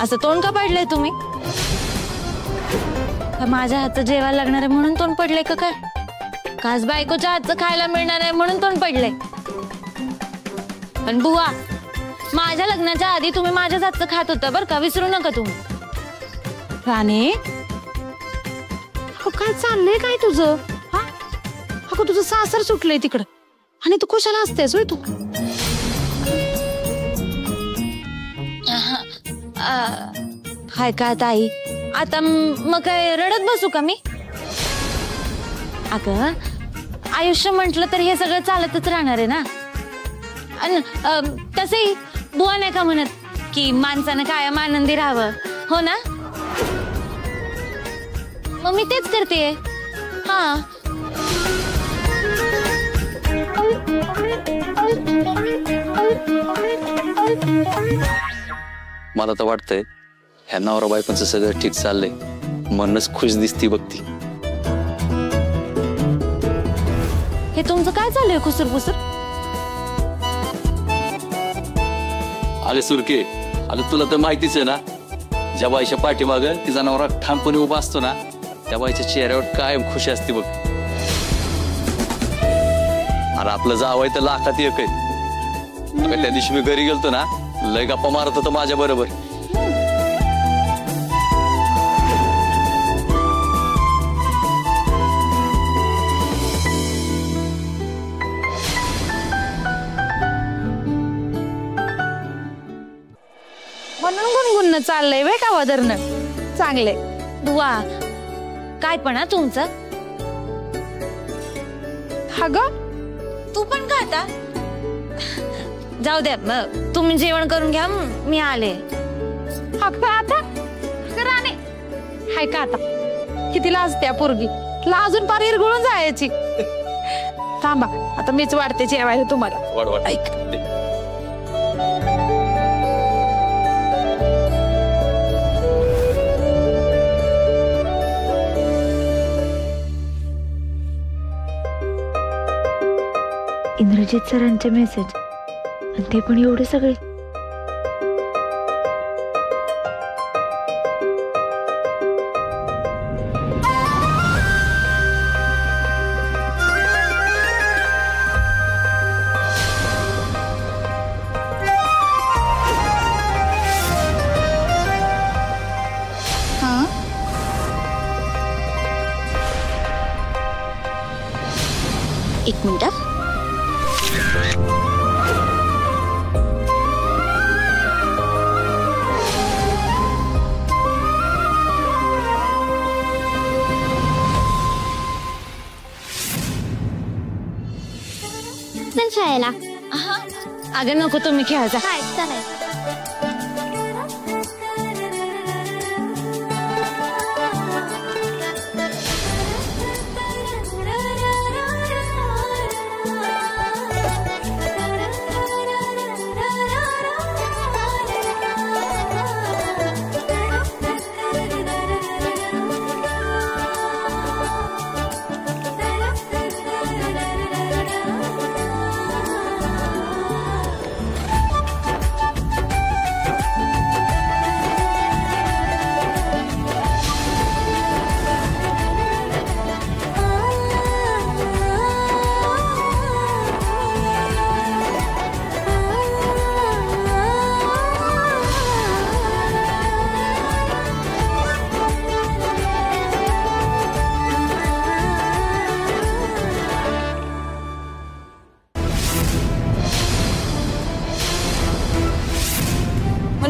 असं तोंड का पडलंय तुम्ही? माझ्या हातचं जेवायला लागणार आहे म्हणून तोंड पडलंय का काय? खास बायकोच्या हातचं खायला मिळणार आहे म्हणून तोंड पडलंय? पण बुवा, माझ्या लग्नाच्या आधी तुम्ही माझ्याच हातचं खात होता बरं का, विसरू नका तुम्ही. राणे, काय चाललंय काय तुझं? हा, अगं तुझं सासर सुटलंय तिकडं आणि तू कशाला असतेस होय तू? हाय का ताई, आता मग काय रडत बसू का मी? अगं आयुष्य म्हटलं तर हे सगळं चालतच राहणार आहे ना. आणि तसंही बुवा नाही का म्हणत की माणसानं कायम आनंदी राहावं, हो ना? मग मी तेच करते. हा, मला तर वाटतंय ह्या नवरा बायकोंचं सगळं ठीक चाललंय, म्हणूनच खुश दिसती बघती. हे तुमचं काय चाललंय खुसूर पुसूर? अरे सुरके, अरे तुला तर माहितीच आहे ना, ज्या बाईच्या पाठीमाग तिचा नवरा ठामपणे उभा असतो ना, त्या बाईच्या चेहऱ्यावर कायम खुशी असते बघ. अरे आपलं जावई तर लाखात एक आहे. त्या दिवशी मी घरी गेलतो ना, लय गप्पा मारत होतो माझ्या बरोबर. म्हणून गुणगुणणं चाललंय वे का वदरनं? चांगले बुवा, काय पण तुमचं? हा ग, तू पण का आता? जाऊ द्या, मग तुम्ही जेवण करून घ्या, मी आले. आता राणे, हाय का आता किती लाजत्या पोरगी, लाजून पार इरगळून जायची. थांबा, आता मीच वाढते जेवायला तुम्हाला. ऐक, इंद्रजित सरांचे मेसेज, आणि ते पण एवढे सगळे. एक मिनिट. खेळायला. अगं नको, तुम्ही खेळायचा. काय चालेल.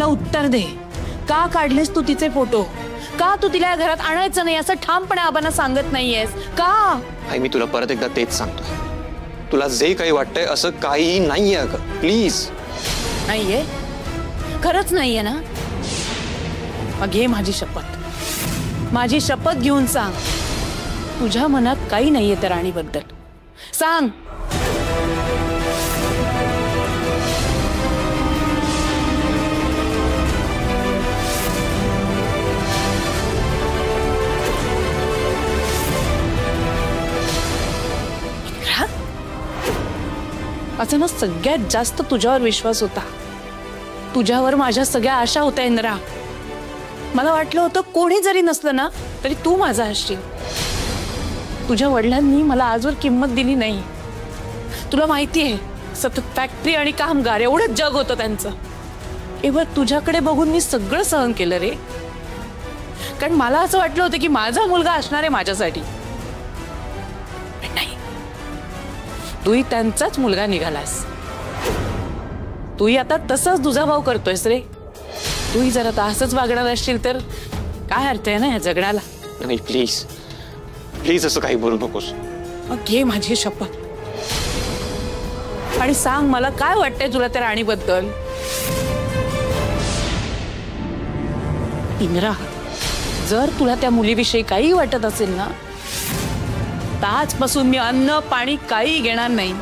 उत्तर दे, का काढलेस तू तिचे फोटो? का तू तिला घरात आणायचं नाही असं ठामपणे आबांना सांगत नाहीयेस का? आई, मी तुला परत एकदा तेच सांगतो, तुला जे काही वाटतंय असं काही नाहीये अगं, प्लीज. नाहीये? खरंच नाहीये ना? मग घे माझी शपथ, माझी शपथ घेऊन सांग, तुझ्या मनात काही नाहीये त्या राणीबद्दल. सांग. असं ना, सगळ्यात जास्त तुझ्यावर विश्वास होता, तुझ्यावर माझ्या सगळ्या आशा होत्या इंद्रा, मला वाटलं होतं कोणी जरी नसलं ना तरी तू माझा असशील. तुझ्या वडिलांनी मला आजवर किंमत दिली नाही. तुला माहितीये, सतत फॅक्टरी आणि कामगार एवढंच जग होतं त्यांचं. केवळ तुझ्याकडे बघून मी सगळं सहन केलं रे. कारण मला असं वाटलं होतं की माझा मुलगा असणार आहे माझ्यासाठी. पण नाही, तूही त्यांचाच मुलगा निघालास. तूही आता तसाच दुजाभाव करतोयस रे. तूही जर आता असंच वागणार असशील तर काय अर्थ आहे ना या जगण्याला. नाही प्लीज प्लीज असं काही बोलू नकोस. मग घे माझी शपथ आणि सांग मला काय वाटतंय तुला त्या राणीबद्दल. इंद्रा, जर तुला त्या मुलीविषयी काही वाटत असेल ना तर आजपासून मी अन्न पाणी काही घेणार नाही.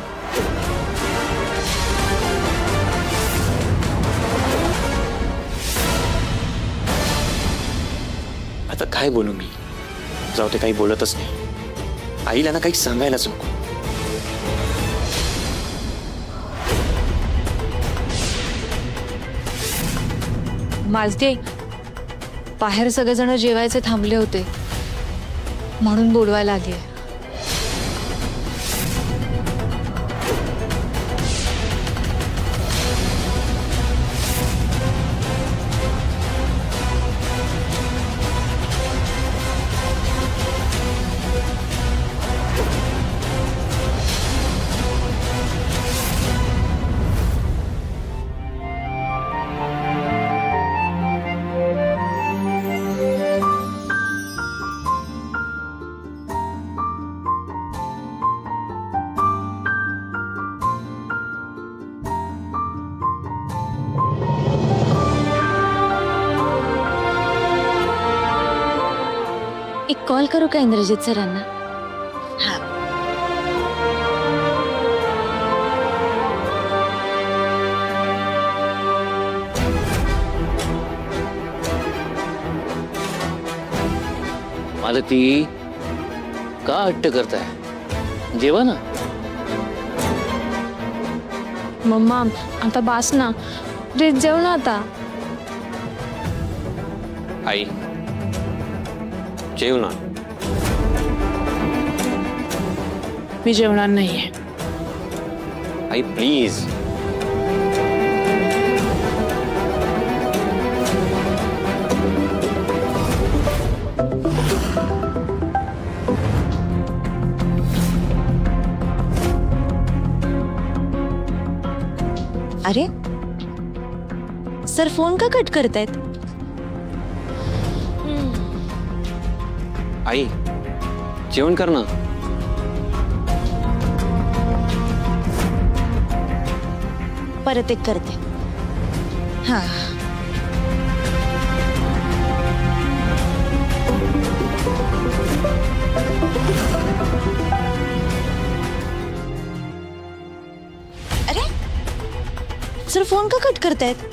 आता काय बोलू मी. जाऊ ते काही बोलतच नाही. आईला ना काही सांगायलाच नको. मालती, बाहेर सगळेजण जेवायचे थांबले होते म्हणून बोलवायला आली. एक कॉल करू का इंद्रजित सरांना? हा. मालती, का हट्ट करताय? जेवा ना. मम्मा, आता बास ना. प्लीज जेव ना आता. आई जेव ना. मी जेवणार नाहीये. आई प्लीज. अरे सर फोन का कट करतायत? आई जेवण कर ना. परत एक करते. हा. अरे सर फोन का कट करतायत?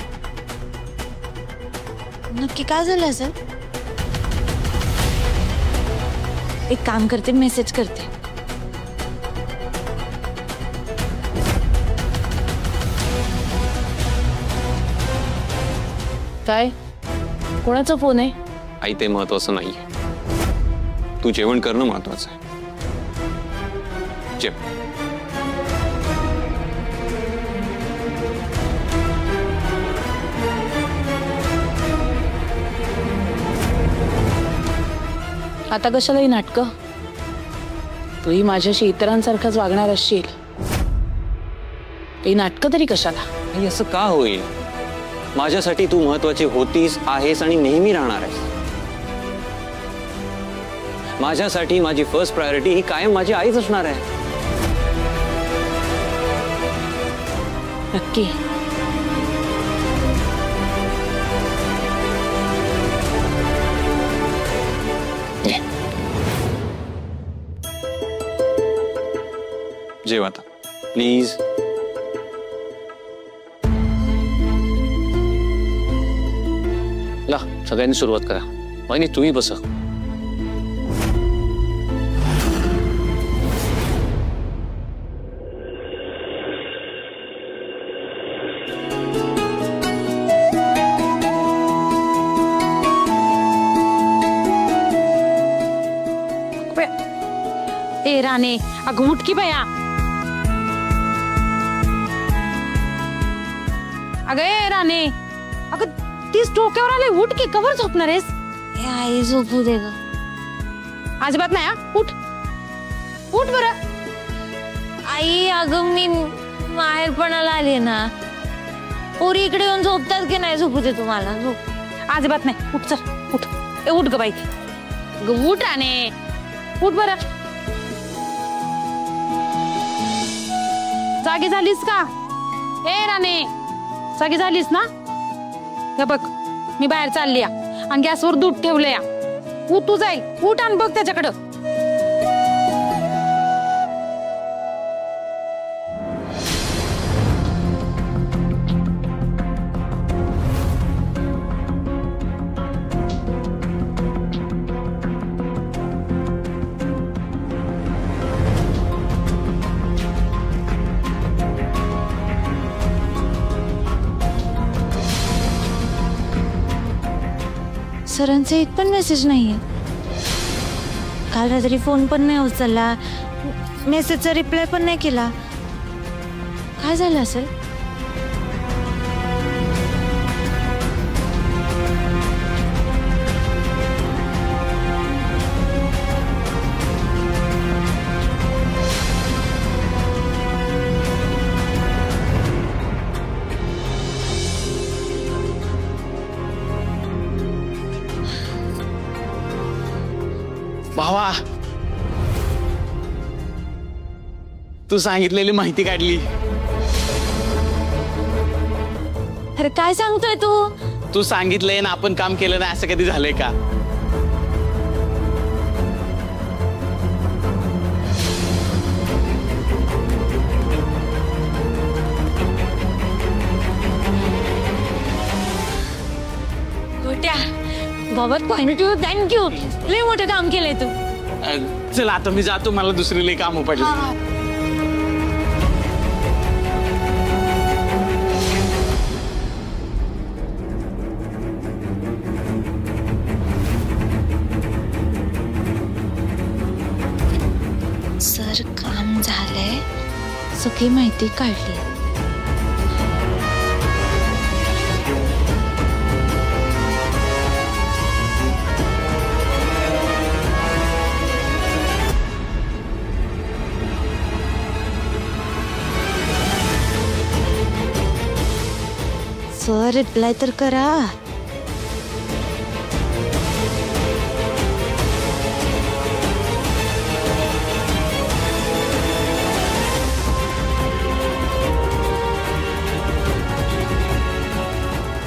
नक्की काय झालं असेल? एक काम करते, मेसेज करते. काय कोणाचा फोन आहे? आई ते महत्वाचं नाहीये. तू जेवण करणं महत्वाचं आहे. जेव. आता कशाला ही नाटकं? तूही माझ्याशी इतरांसारखंच वागणार असशील. ही नाटकं तरी कशाला? आई असं का होईल? माझ्यासाठी तू महत्वाची होतीस, आहेस आणि नेहमी राहणार आहेस. माझ्यासाठी माझी फर्स्ट प्रायोरिटी ही कायम माझी आईच असणार आहे. नक्की. जेव आता प्लीज. ला सगळ्यांनी सुरुवात करा. वहिनी तुम्ही बसा. ए राणे, अगं उठ की बया. अगं ए राणे, अगं तीच डोक्यावर आले, उठ की. कवर झोपणार आहेस? ए आई झोपू दे ग. अजिबात नाही हा. उठ उठ बरं. आई अगं मी माहेरपणाला आले ना. पोरी इकडे येऊन झोपतात की नाही? झोपू दे तुम्हाला. झोप. अजिबात नाही. उठ चल उठ. ए उठ ग बाई. ग उठ राणे, उठ बरं. जागी झालीस का? ए राणे, जागी झालीस ना? हे बघ मी बाहेर चालली आणि गॅसवर दूध ठेवलंय. उठ तू जाईल. उठ आणि बघ त्याच्याकडं. सरांचा एक पण मेसेज नाहीये. काल रात्री फोन पण नाही उचलला, मेसेजचा रिप्लाय पण नाही केला. काय झालं असेल? भावा, तू सांगितलेली माहिती काढली. अरे काय सांगतोय तू? तू सांगितलंय ना आपण काम केलं नाही असं कधी झालंय का? बाबा थँक्यू. लय मोठं काम केलंय तू. चल आता मी जातो, मला दुसरी लई काम पडलं. सर काम झालंय, सगळी माहिती काढली. सर रिप्लाय तर करा.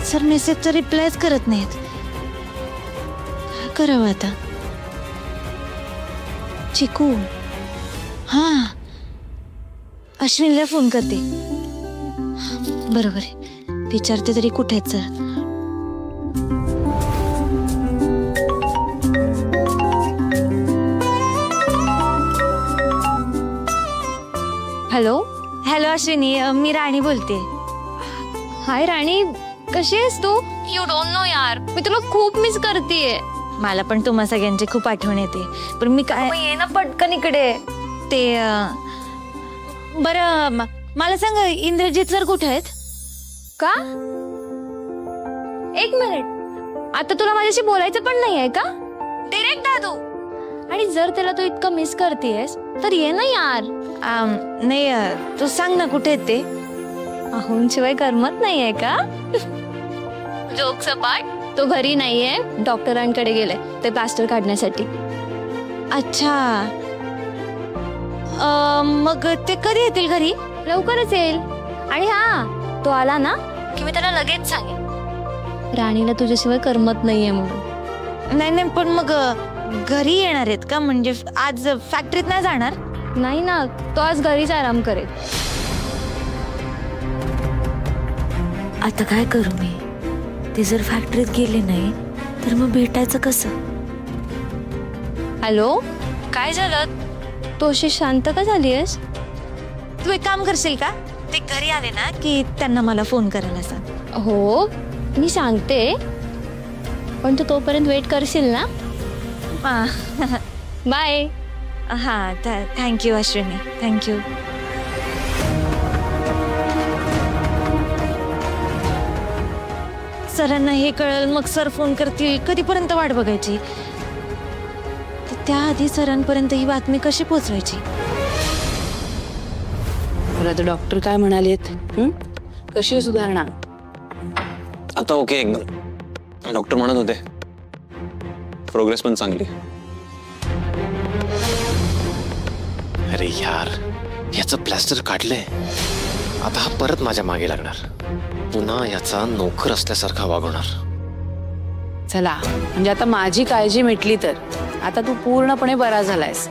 सर मेसेजचा रिप्लायच करत नाहीत. काय करावं आता? चिकू, हा अश्विनीला फोन करते. बरोबर आहे, विचारते तरी कुठे आहेत सर. हॅलो हॅलो अश्विनी, मी राणी बोलते. हाय राणी, कशी आहेस तू? यू डोंट नो यार, मी तुला खूप मिस करतेय. मला पण तुम्हा सगळ्यांची खूप आठवण येते. पण मी काय ये ना पटकन इकडे. ते बरं मला सांग, इंद्रजित सर कुठे आहेत? का? एक मिनिट, आता तुला माझ्याशी बोलायचं पण नाही आहे का? डिरेक्ट आ तू. आणि जर त्याला तू इतकं मिस करतेयस तर ये ना यार. नाही तू सांग ना कुठे आहेत ते. अहोंशिवाय करमत नाहीये का? जोक सपाट. तो घरी नाहीये, डॉक्टरांकडे गेलाय ते प्लास्टर काढण्यासाठी. अच्छा, मग ते कधी येतील घरी? लवकरच येईल. आणि हा, तो आला ना की मी त्याला लगेच सांगेन राणीला तुझ्याशिवाय करमत नाहीये म्हणून. नाही नाही, पण मग घरी येणार आहेत का? म्हणजे आज फॅक्टरीत नाही जाणार? नाही ना, तो आज घरीच आराम करेल. आता काय करू मी? ते जर फॅक्टरीत गेले नाही तर मग भेटायचं कसं? हॅलो, काय झालं? तू अशी शांत का झाली आहेस? तू एक काम करशील का? ते घरी आले ना की त्यांना मला फोन करायला सांग. हो मी सांगते, पण तू तोपर्यंत वेट करशील ना? बाय. हां थँक्यू अश्विनी, थँक्यू. सरांना हे कळलं मग सर फोन करतील, कधीपर्यंत वाट बघायची? तर त्याआधी सरांपर्यंत ही बातमी कशी पोचवायची? आता डॉक्टर काय म्हणालेत? कशी सुधारणा? आता ओके एकदम. डॉक्टर म्हणत होते प्रोग्रेस पण चांगली. अरे यार, याचं प्लास्टर काढलंय, आता हा परत माझ्या मागे लागणार, पुन्हा याचा नोकर असल्यासारखा वागवणार. चला, म्हणजे आता माझी काळजी मिटली तर आता तू पूर्णपणे बरा झालायस.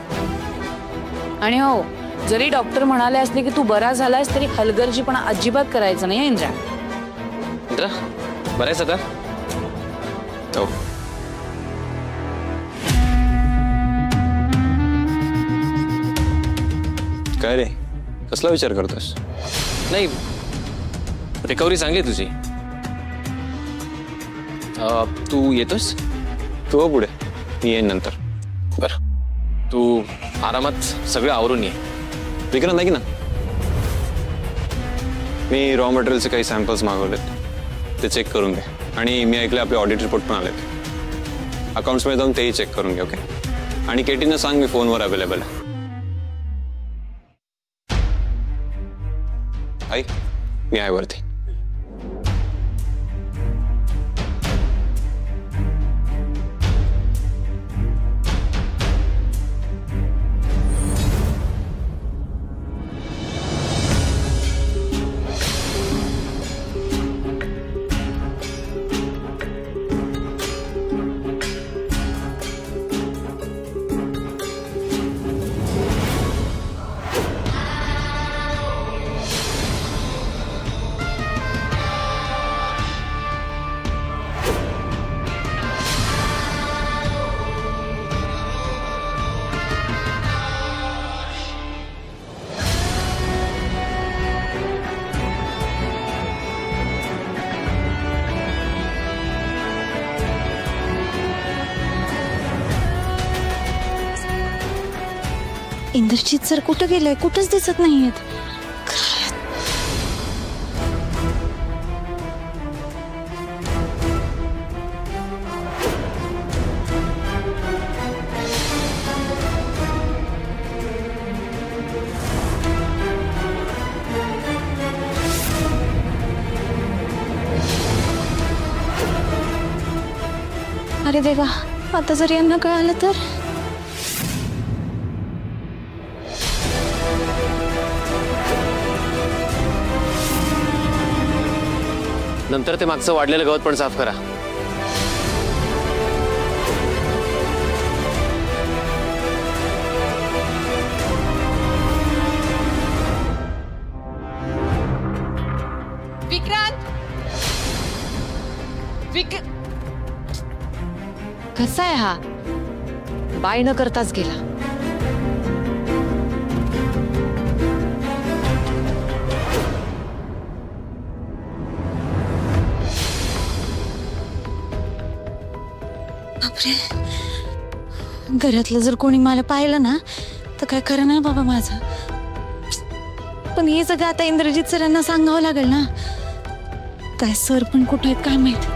आणि हो, जरी डॉक्टर म्हणाले असले की तू बरा झालायस तरी हलगर्जीपणा अजिबात करायचं नाही इंद्रा. इंद्रा, बरं आहेस आता? हो. काय रे, कसला विचार करतोस? नाही, रिकव्हरी चांगली आहे तुझी. तू येतोस? तू हो पुढे, मी येईन नंतर. बरं, तू आरामात सगळं आवरून ये. विक्रांत ऐक ना, मी रॉ मटेरियलचे काही सॅम्पल्स मागवलेत, ते चेक करून घे. आणि मी ऐकले आपले ऑडिट रिपोर्ट पण आलेत. अकाउंट्समध्ये जाऊन तेही चेक करून घे. ओके? आणि केटीनं सांग मी फोनवर अवेलेबल आहे. आई, मी आहे वरती. इंद्रजीत सर कुठं गेलाय? कुठंच दिसत नाहीयेत. अरे देवा, आता जर यांना कळालं तर? नंतर ते मागचं वाढलेलं गवत पण साफ करा. विक्रांत, कसा आहे हा? बाय न करताच गेला. बापरे, घरातलं जर कोणी मला पाहिलं ना तर काय खरं नाही बाबा माझं. पण हे सगळं आता इंद्रजीत सरांना सांगावं लागेल ना. काय सर पण कुठे आहेत काय माहित.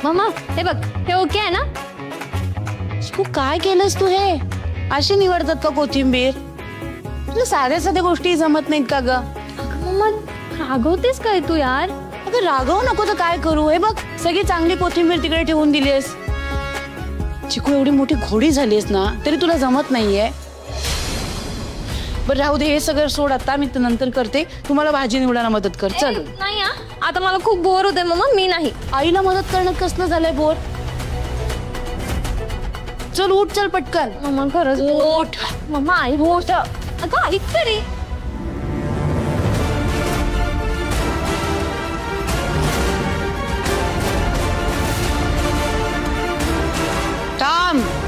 मामा हे बघ, हे ओके आहे ना? तू काय केलंस तू? हे अशी निवडतात का कोथिंबीर? तुला साध्या साध्या गोष्टी जमत नाहीत का ग? मम्मा रागवतेस काय तू यार? अगं रागवू नको तर काय करू? हे बघ, सगळी चांगली कोथिंबीर तिकडे ठेवून दिलीस. चिकू एवढी मोठी घोडी झालीस ना तरी तुला जमत नाहीये. बरं राहू दे, हे सगळं सोड आता, मी नंतर करते. तुम्हाला भाजी निवडायला मदत कर. चल. नाही आता मला खूप बोर होते मम्मा, मी नाही. आईला मदत करणं कसलं झालंय बोर? चल उठ चल पटकन. मम्मा खरंच उठ. मम्मा आई उठ. अगं ऐक तरी. थांब.